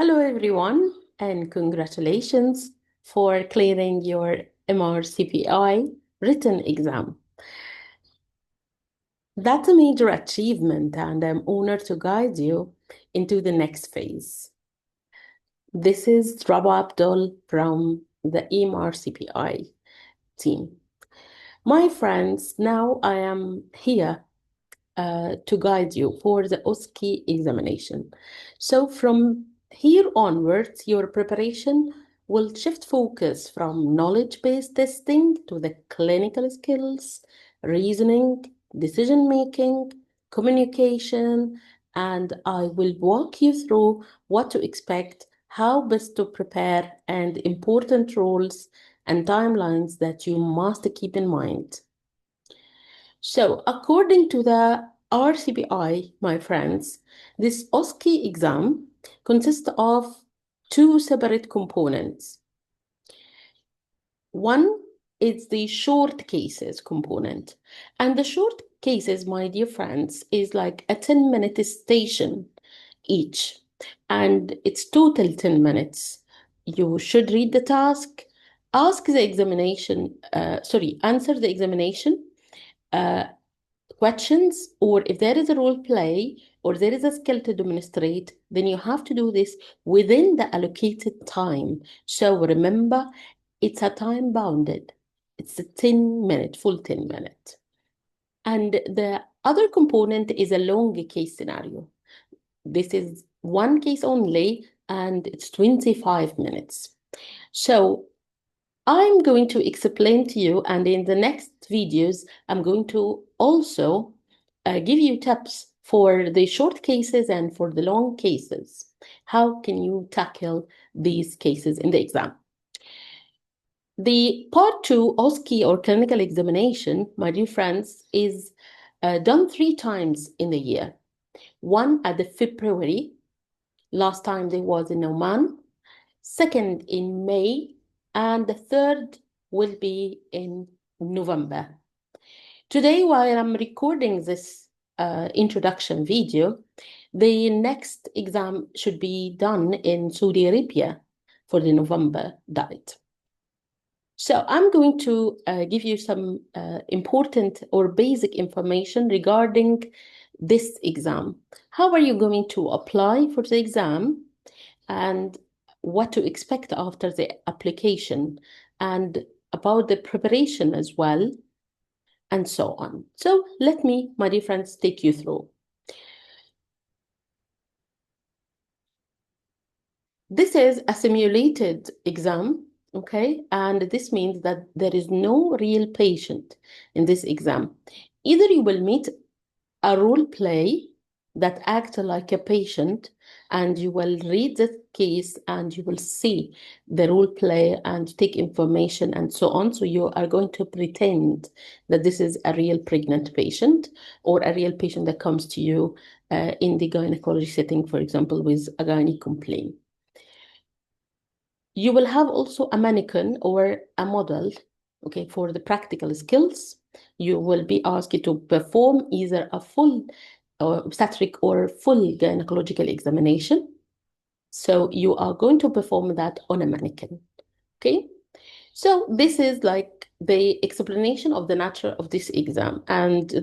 Hello, everyone, and congratulations for clearing your MRCPI written exam. That's a major achievement, and I'm honored to guide you into the next phase. This is Rabah Abdul from the MRCPI team. My friends, now I am here to guide you for the OSCE examination. So from here onwards, your preparation will shift focus from knowledge-based testing to the clinical skills, reasoning, decision-making, communication, and I will walk you through what to expect, how best to prepare, and important rules and timelines that you must keep in mind. So, according to the RCPI, my friends, this OSCE exam consists of two separate components. One is the short cases component. And the short cases, my dear friends, is like a 10-minute station each. And it's total 10 minutes. You should read the task, answer the examination, questions, or if there is a role play or there is a skill to demonstrate, then you have to do this within the allocated time. So remember, it's a time bounded. It's a 10-minute, full 10-minute. And the other component is a long case scenario. This is one case only, and it's 25 minutes. So I'm going to explain to you, and in the next videos, I'm going to also give you tips for the short cases and for the long cases. How can you tackle these cases in the exam? The part 2 OSCE or clinical examination, my dear friends, is done 3 times in the year. One at the February, last time there was in Oman, second in May, and the third will be in November. Today, while I'm recording this introduction video, the next exam should be done in Saudi Arabia for the November date. So I'm going to give you some important or basic information regarding this exam. How are you going to apply for the exam, and what to expect after the application, and about the preparation as well, and so on. So let me, my dear friends, take you through. This is a simulated exam, okay? And this means that there is no real patient in this exam. Either you will meet a role play that acts like a patient, and you will read the case and you will see the role play and take information and so on. So you are going to pretend that this is a real pregnant patient or a real patient that comes to you in the gynecology setting, for example, with a gynae complaint. You will have also a mannequin or a model, okay, for the practical skills. You will be asked to perform either a full obstetric or full gynecological examination. So you are going to perform that on a mannequin, okay? So this is like the explanation of the nature of this exam and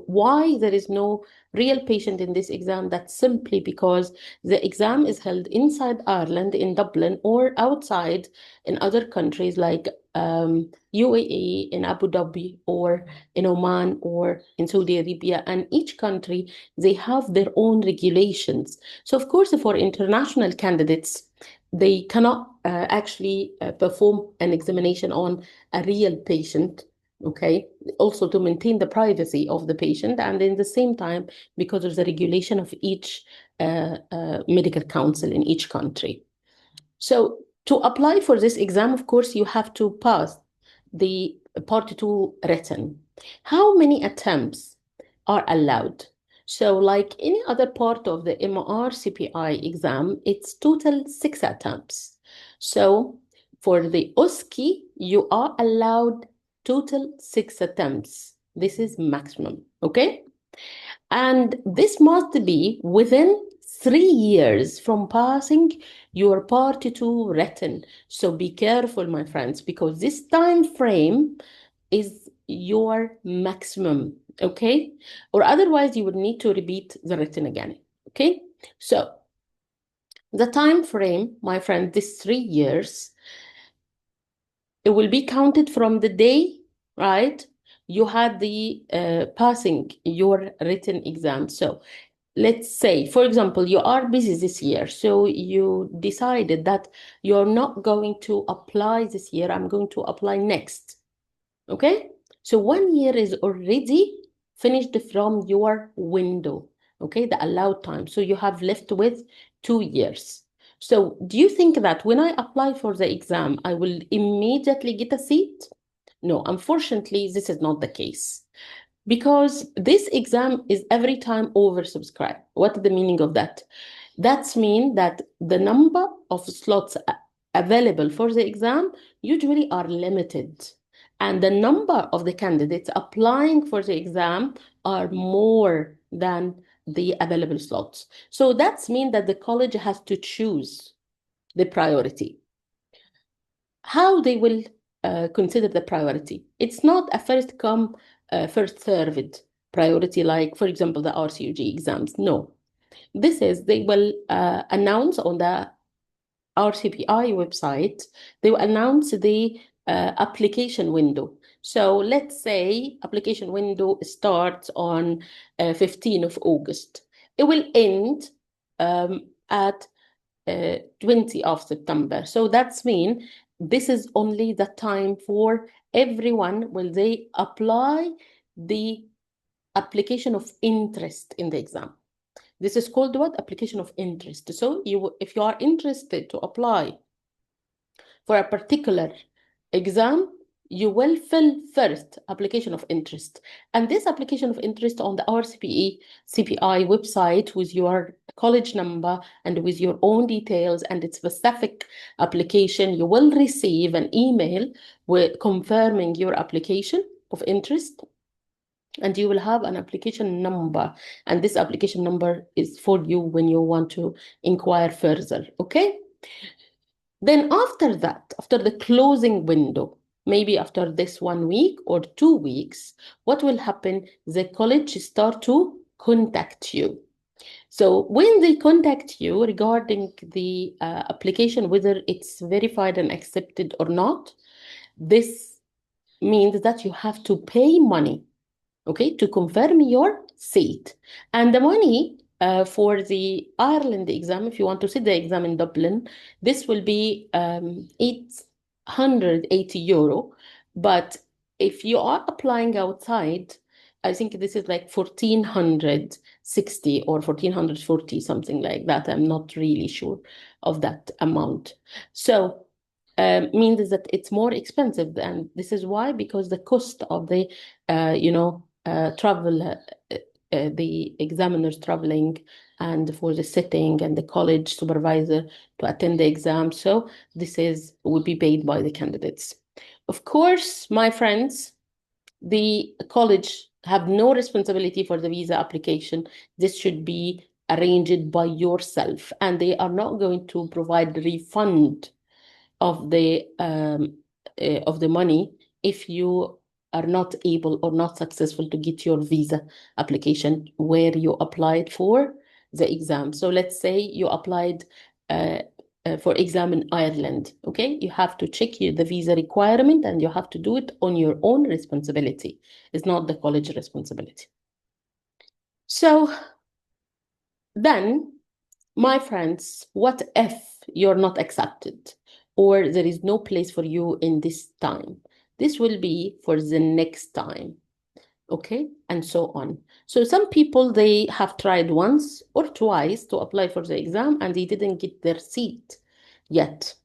why there is no real patient in this exam. That's simply because the exam is held inside Ireland in Dublin or outside in other countries like UAE, in Abu Dhabi, or in Oman, or in Saudi Arabia. And each country, they have their own regulations. So of course, for international candidates, they cannot actually perform an examination on a real patient, okay? Also to maintain the privacy of the patient, and in the same time, because of the regulation of each medical council in each country. So to apply for this exam, of course, you have to pass the part 2 written. How many attempts are allowed? So like any other part of the MRCPI exam, it's total 6 attempts. So for the OSCE, you are allowed total 6 attempts. This is maximum, okay? And this must be within 3 years from passing your part 2 written. So be careful, my friends, because this time frame is your maximum, okay? Or otherwise you would need to repeat the written again, okay? So the time frame, my friend, this 3 years, it will be counted from the day, right? You had the passing your written exam. So let's say, for example, you are busy this year, so you decided that you're not going to apply this year, I'm going to apply next. Okay? So 1 year is already finished from your window, okay? The allowed time. So you have left with 2 years. So do you think that when I apply for the exam, I will immediately get a seat? No, unfortunately, this is not the case. Because this exam is every time oversubscribed. What is the meaning of that? That's mean that the number of slots available for the exam usually are limited. And the number of the candidates applying for the exam are more than the available slots. So that's mean that the college has to choose the priority. How they will consider the priority? It's not a first come, first served priority, like, for example, the RCUG exams. No, this is they will announce on the RCPI website, they will announce the application window. So let's say application window starts on 15th of August. It will end at 20 of September. So that's mean this is only the time for everyone will they apply the application of interest in the exam. This is called what? Application of interest. So if you are interested to apply for a particular exam, you will fill first application of interest. And this application of interest on the CPI website with your college number and with your own details and its specific application, you will receive an email with confirming your application of interest. And you will have an application number. And this application number is for you when you want to inquire further, okay? Then after that, after the closing window, maybe after this 1 week or 2 weeks, what will happen? The college start to contact you. So when they contact you regarding the application, whether it's verified and accepted or not, this means that you have to pay money, okay, to confirm your seat. And the money for the Ireland exam, if you want to sit the exam in Dublin, this will be 880 euro. But if you are applying outside, I think this is like 1460 or 1440, something like that. I'm not really sure of that amount. So means that it's more expensive. And this is why, because the cost of the, travel, the examiners traveling and for the sitting and the college supervisor to attend the exam. So this will be paid by the candidates. Of course, my friends, the college have no responsibility for the visa application. This should be arranged by yourself, and they are not going to provide refund of the money if you are not able or not successful to get your visa application where you applied for the exam. So let's say you applied for exam in Ireland, okay? You have to check the visa requirement and you have to do it on your own responsibility. It's not the college responsibility. So then, my friends, what if you're not accepted or there is no place for you in this time? This will be for the next time, okay? And so on. So some people, they have tried once or twice to apply for the exam and they didn't get their seat yet.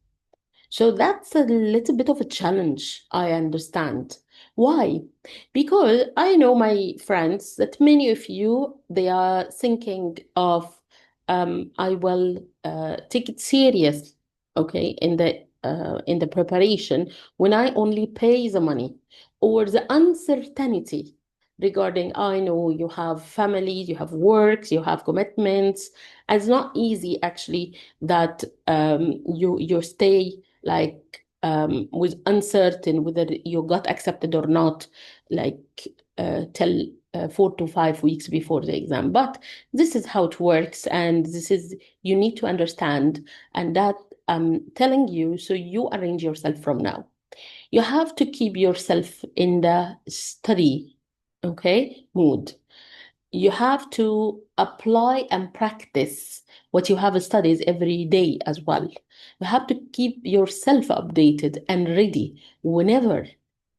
So that's a little bit of a challenge, I understand. Why? Because I know my friends that many of you, they are thinking of, I will take it serious, okay, in the preparation when I only pay the money or the uncertainty regarding, I know you have families, you have works, you have commitments. And it's not easy actually that you stay like with uncertain whether you got accepted or not, like till 4 to 5 weeks before the exam. But this is how it works, and this is, you need to understand, and that I'm telling you, so you arrange yourself from now. You have to keep yourself in the study, okay, mood. You have to apply and practice what you have studied every day as well. You have to keep yourself updated and ready whenever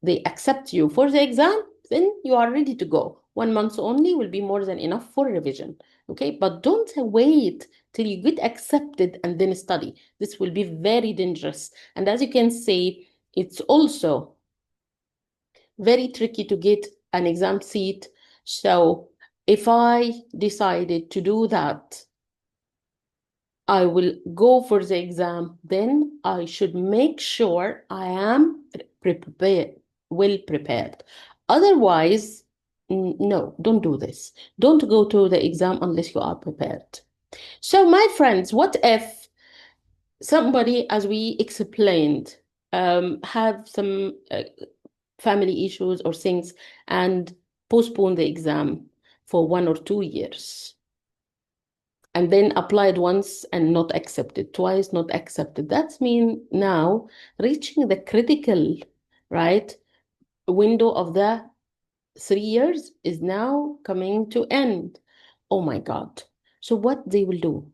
they accept you for the exam, then you are ready to go. 1 month only will be more than enough for revision. Okay, but don't wait till you get accepted and then study. This will be very dangerous. And as you can see, it's also very tricky to get an exam seat. So if I decided to do that, I will go for the exam, then I should make sure I am prepared, well prepared. Otherwise, no, don't do this. Don't go to the exam unless you are prepared. So, my friends, what if somebody, as we explained, have some family issues or things and postpone the exam for 1 or 2 years, and then applied once and not accepted, twice not accepted? That means now reaching the critical, right, window of the 3 years is now coming to end. Oh my God. So what they will do?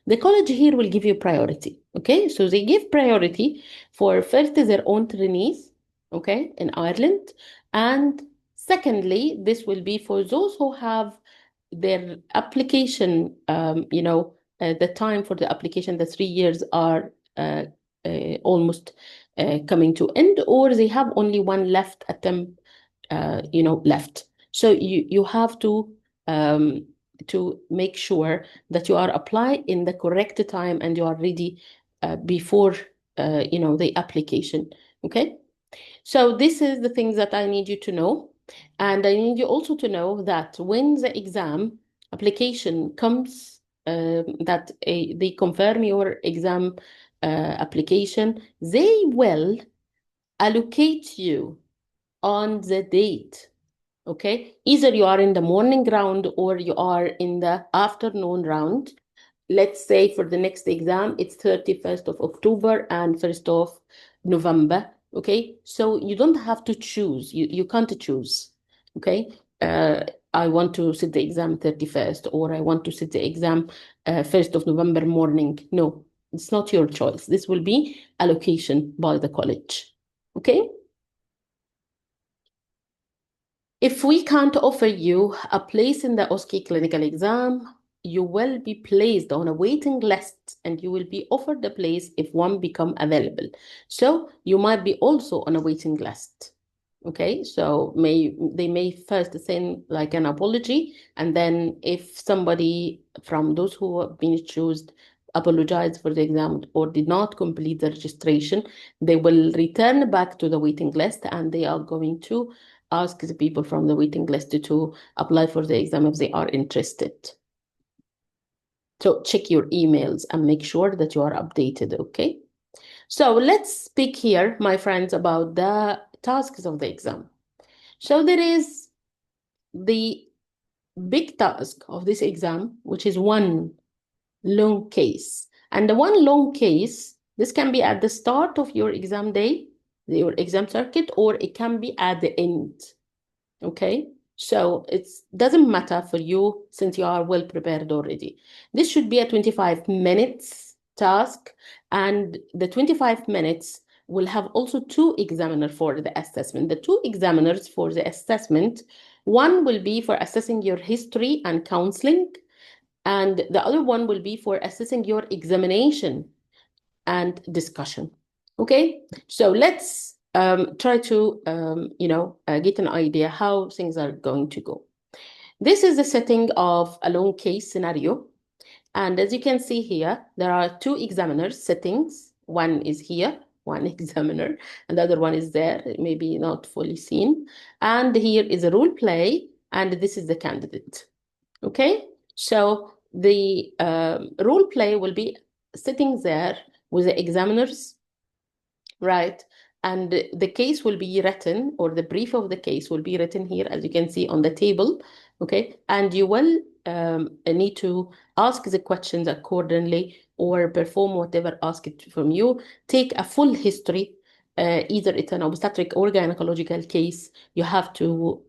The college here will give you priority. Okay, so they give priority for first their own trainees, okay, in Ireland. And secondly, this will be for those who have their application, the time for the application, the 3 years are almost coming to end, or they have only one left attempt, left. So you have to make sure that you are applying in the correct time and you are ready before the application. Okay, so this is the things that I need you to know. And I need you also to know that when the exam application comes, that they confirm your exam application, they will allocate you on the date. Okay, either you are in the morning round or you are in the afternoon round. Let's say for the next exam, it's 31st of October and 1st of November. Okay, so you don't have to choose. You can't choose. Okay, I want to sit the exam 31st, or I want to sit the exam 1st of November morning. No, it's not your choice. This will be allocation by the college. Okay. If we can't offer you a place in the OSCE clinical exam, you will be placed on a waiting list and you will be offered a place if one become available. So you might be also on a waiting list. Okay, so they may first send like an apology, and then if somebody from those who have been chosen apologize for the exam or did not complete the registration, they will return back to the waiting list, and they are going to ask the people from the waiting list to apply for the exam if they are interested. So check your emails and make sure that you are updated, okay? So let's speak here, my friends, about the tasks of the exam. So there is the big task of this exam, which is one long case. And the one long case, this can be at the start of your exam day, your exam circuit, or it can be at the end. Okay, so it doesn't matter for you since you are well prepared already. This should be a 25 minutes task, and the 25 minutes will have also two examiners for the assessment. The two examiners for the assessment, one will be for assessing your history and counseling, and the other one will be for assessing your examination and discussion. Okay, so let's try to get an idea how things are going to go. This is the setting of a long case scenario, and as you can see here, there are two examiners settings. One is here, one examiner, and the other one is there, maybe not fully seen. And here is a role play, and this is the candidate. Okay, so the role play will be sitting there with the examiners, right? And the case will be written, or the brief of the case will be written here, as you can see on the table. Okay, and you will need to ask the questions accordingly, or perform whatever asked from you. Take a full history. Either it's an obstetric or gynecological case, you have to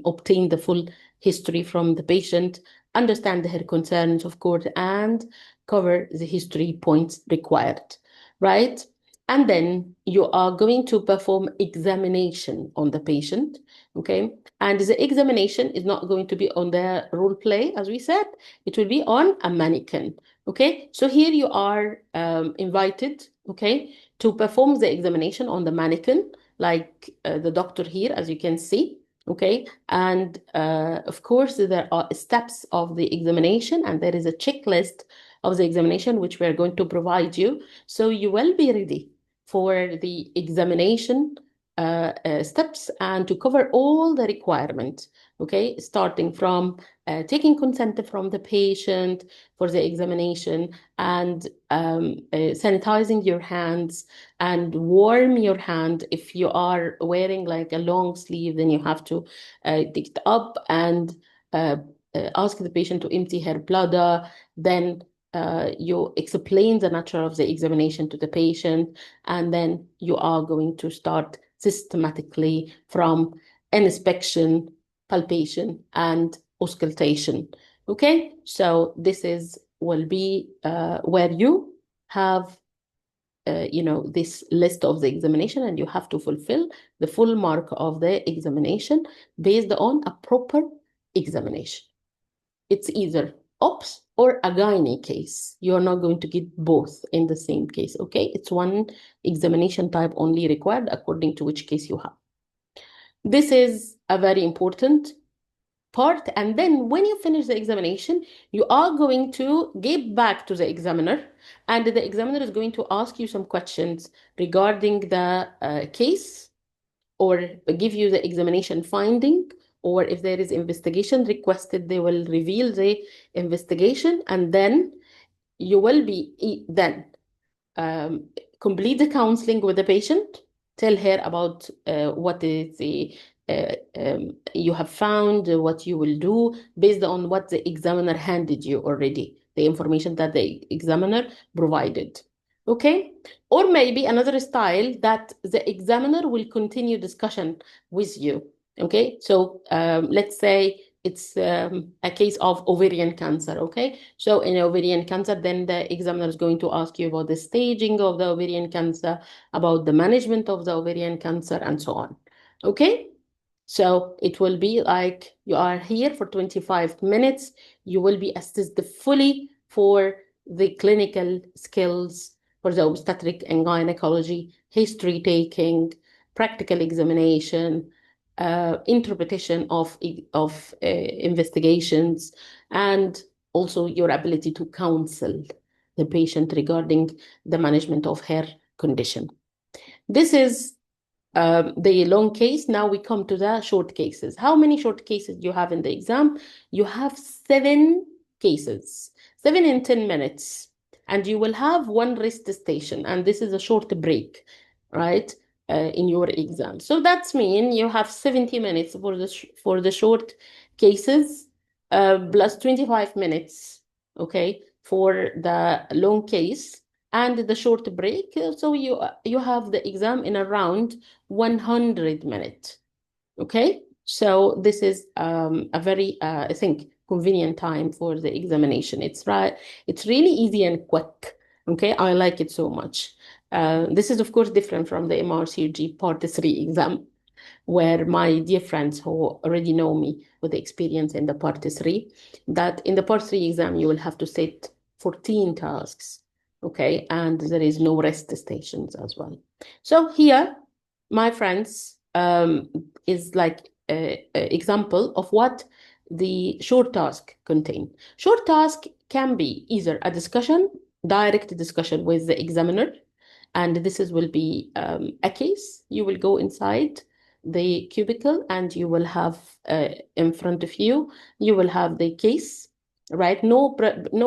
obtain the full history from the patient, understand her concerns, of course, and cover the history points required, right? And then you are going to perform examination on the patient, okay? And the examination is not going to be on the role play, as we said. It will be on a mannequin, okay? So here you are invited, okay, to perform the examination on the mannequin, like the doctor here, as you can see, okay? And of course, there are steps of the examination, and there is a checklist of the examination, which we are going to provide you. So you will be ready for the examination steps, and to cover all the requirements, okay, starting from taking consent from the patient for the examination, and sanitizing your hands, and warm your hand. If you are wearing like a long sleeve, then you have to take it up, and ask the patient to empty her bladder. Then you explain the nature of the examination to the patient, and then you are going to start systematically from inspection, palpation, and auscultation. Okay, so this will be where you have this list of the examination, and you have to fulfill the full mark of the examination based on a proper examination. It's either OPS or a gynae case. You're not going to get both in the same case, okay? It's one examination type only required according to which case you have. This is a very important part. And then when you finish the examination, you are going to give back to the examiner, and the examiner is going to ask you some questions regarding the case, or give you the examination finding, or if there is investigation requested, they will reveal the investigation, and then you will be then complete the counseling with the patient, tell her about what is the you have found, what you will do based on what the examiner handed you already, the information that the examiner provided. Okay, or maybe another style that the examiner will continue discussion with you. Okay, so let's say it's a case of ovarian cancer. Okay, so in ovarian cancer, then the examiner is going to ask you about the staging of the ovarian cancer, about the management of the ovarian cancer, and so on. Okay, so it will be like you are here for 25 minutes. You will be assisted fully for the clinical skills, for the obstetric and gynecology, history taking, practical examination, interpretation of investigations, and also your ability to counsel the patient regarding the management of her condition. This is the long case. Now we come to the short cases. How many short cases you have in the exam? You have 7 cases, 7 in 10 minutes, and you will have one rest station, and this is a short break, right? In your exam. So that's mean you have 70 minutes for the short cases, plus 25 minutes, okay, for the long case and the short break. So you have the exam in around 100 minutes, okay? So this is a very, I think, convenient time for the examination. It's really easy and quick, okay? I like it so much. This is, of course, different from the MRCG Part 3 exam, where my dear friends who already know me with the experience in the Part 3, that in the Part 3 exam, you will have to set 14 tasks, okay? And there is no rest stations as well. So here, my friends, is like an example of what the short task contain. Short task can be either a discussion, direct discussion with the examiner, And will be a case. You will go inside the cubicle and you will have in front of you, you will have the case, right? No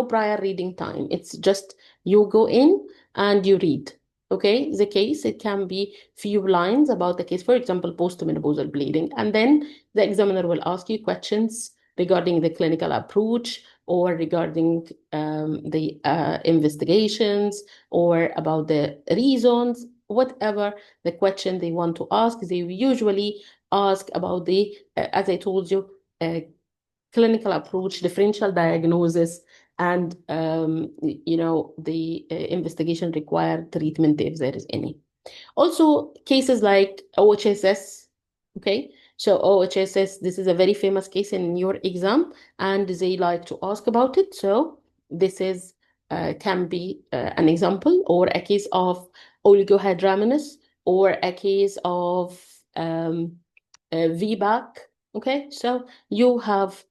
prior reading time. It's just you go in and you read. Okay, the case, it can be few lines about the case, for example, postmenopausal bleeding, and then the examiner will ask you questions regarding the clinical approach or regarding the investigations or about the reasons, whatever the question they want to ask. They usually ask about the, as I told you, clinical approach, differential diagnosis, and the investigation required treatment if there is any. Also, cases like OHSS, okay? So OHSS, this is a very famous case in your exam, and they like to ask about it. So this is can be an example, or a case of oligohydramnios, or a case of VBAC, okay? So you have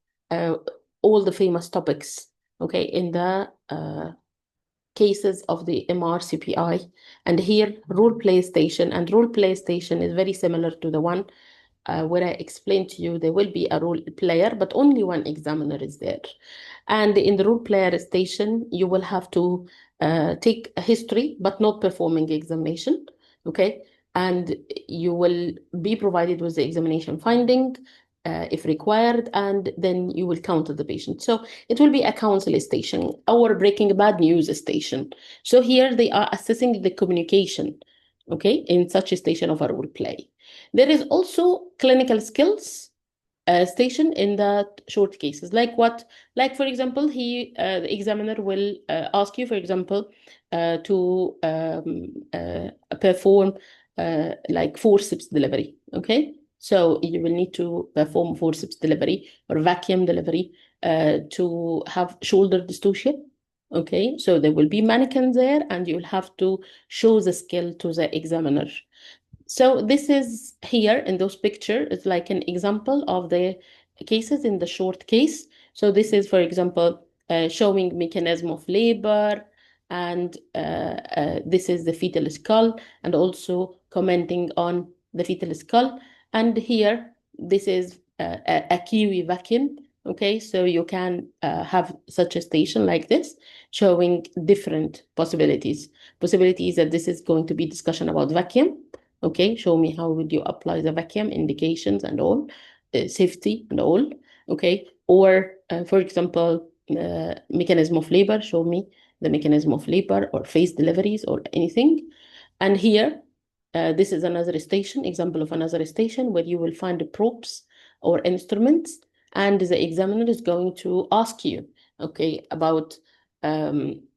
all the famous topics, okay, in the cases of the MRCPI. And here, role play station, and role play station is very similar to the one where I explained to you. There will be a role player, but only one examiner is there. And in the role player station, you will have to take a history, but not performing examination, okay? And you will be provided with the examination finding if required, and then you will count the patient. So it will be a counsel station or breaking bad news station. So here they are assessing the communication, okay, in such a station of a role play. There is also clinical skills station in that short cases. Like what? Like, for example, the examiner will ask you, for example, to perform like forceps delivery, okay? So you will need to perform forceps delivery or vacuum delivery to have shoulder dystocia. Okay, so there will be mannequin there, and you will have to show the skill to the examiner. So this is here in those pictures, it's like an example of the cases in the short case. So this is, for example, showing mechanism of labor, and this is the fetal skull, and also commenting on the fetal skull. And here, this is a kiwi vacuum. Okay, so you can have such a station like this, showing different possibilities. Possibilities that this is going to be discussion about vacuum. Okay, show me how would you apply the vacuum indications and all, safety and all. Okay, or for example, mechanism of labor, show me the mechanism of labor or phase deliveries or anything. And here, this is another station, example of another station where you will find the probes or instruments, and the examiner is going to ask you, okay, about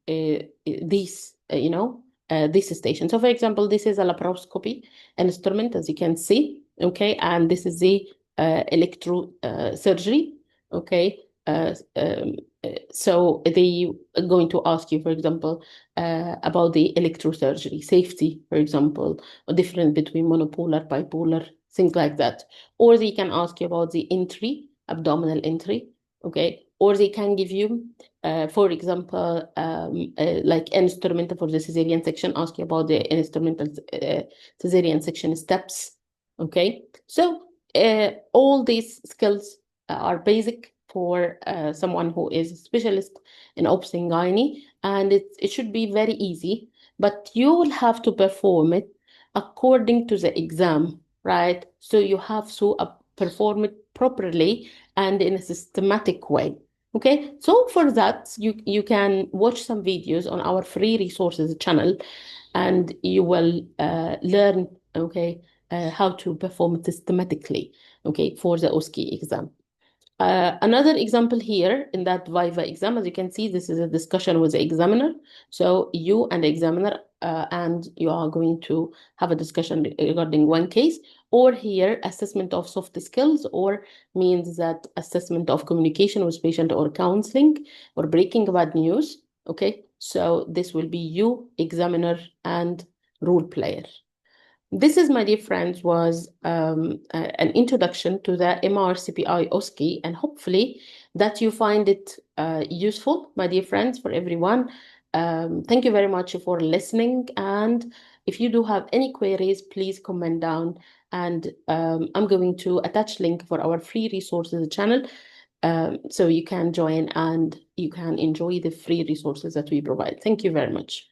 these, this station. So for example, this is a laparoscopy instrument, as you can see, okay, and this is the electrosurgery, okay. So they are going to ask you, for example, about the electrosurgery, safety, for example, or difference between monopolar, bipolar, things like that. Or they can ask you about the entry, abdominal entry, okay. Or they can give you, for example, like instrument for the cesarean section, ask you about the instrumental cesarean section steps, okay. So all these skills are basic for someone who is a specialist in obs and gynae, and it should be very easy, but you will have to perform it according to the exam, right? So you have to perform it properly and in a systematic way. Okay, so for that, you can watch some videos on our free resources channel, and you will learn, okay, how to perform systematically, okay, for the OSCE exam. Another example here in that Viva exam, as you can see, this is a discussion with the examiner. So you and the examiner, and you are going to have a discussion regarding one case, or here assessment of soft skills, or means that assessment of communication with patient or counseling or breaking bad news. Okay, so this will be you, examiner, and role player. This is, my dear friends, was an introduction to the MRCPI OSCE, and hopefully that you find it useful, my dear friends, for everyone. Thank you very much for listening. And if you do have any queries, please comment down. And I'm going to attach link for our free resources channel. So you can join and you can enjoy the free resources that we provide. Thank you very much.